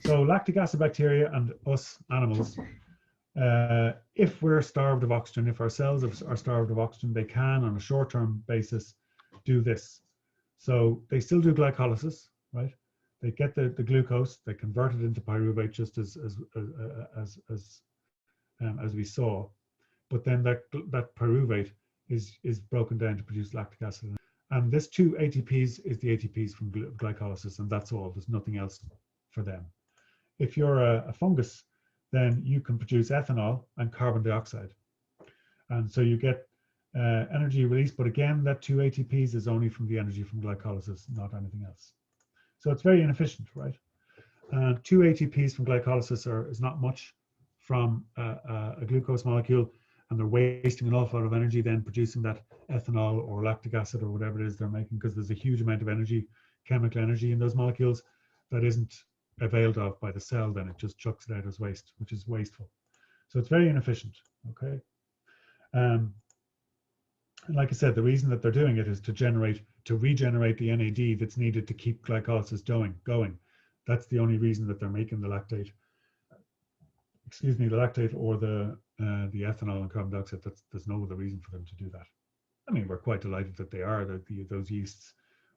So lactic acid bacteria and us animals, if we're starved of oxygen, if our cells are starved of oxygen, they can, on a short-term basis, do this. So they still do glycolysis, right? They get the glucose, they convert it into pyruvate, just as we saw. But then that pyruvate is broken down to produce lactic acid. And this 2 ATPs is the ATPs from glycolysis, and that's all. There's nothing else for them. If you're a fungus, then you can produce ethanol and carbon dioxide. And so you get energy release, but again, that 2 ATPs is only from the energy from glycolysis, not anything else. So it's very inefficient, right? 2 ATPs from glycolysis is not much from a glucose molecule, and they're wasting an awful lot of energy then producing that ethanol or lactic acid or whatever it is they're making, because there's a huge amount of energy, chemical energy in those molecules that isn't availed of by the cell. Then it just chucks it out as waste, which is wasteful. So it's very inefficient, okay? And like I said, the reason that they're doing it is to regenerate the NAD that's needed to keep glycolysis going. That's the only reason that they're making the lactate. Excuse me, the lactate or the ethanol and carbon dioxide. There's no other reason for them to do that. I mean, we're quite delighted that they are. Those yeasts,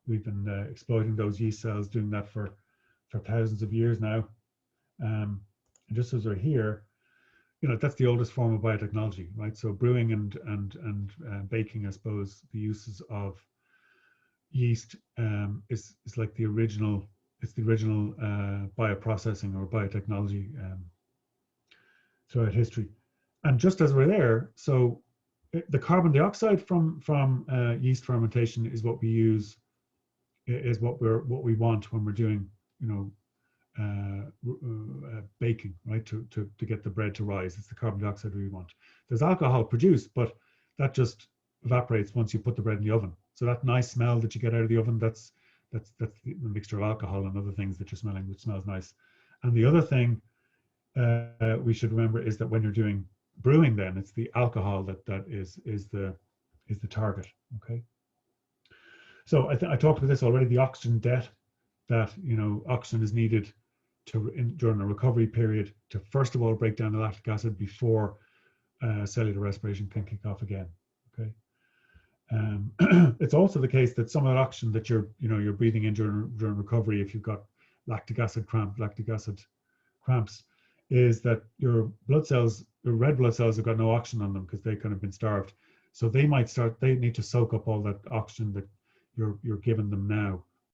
we've been exploiting those yeast cells, doing that for thousands of years now. And just as we're here, that's the oldest form of biotechnology, right? So brewing and baking, I suppose, the uses of yeast is like the original. It's the original bioprocessing or biotechnology throughout history. And just as we're there, so the carbon dioxide from yeast fermentation is what we use, is what we want when we're doing, baking, right? To get the bread to rise. It's the carbon dioxide we want. There's alcohol produced, but that just evaporates once you put the bread in the oven. So that nice smell that you get out of the oven, that's the mixture of alcohol and other things that you're smelling, which smells nice. And the other thing we should remember is that when you're doing brewing, then it's the alcohol that is the target. Okay. So I talked about this already. The oxygen debt, that oxygen is needed during a recovery period to first of all break down the lactic acid before cellular respiration can kick off again. Okay. It's also the case that some of that oxygen that you're breathing in during recovery, if you've got lactic acid cramps, is that your blood cells, your red blood cells, have got no oxygen on them because they've kind of been starved. So they need to soak up all that oxygen that you're giving them now.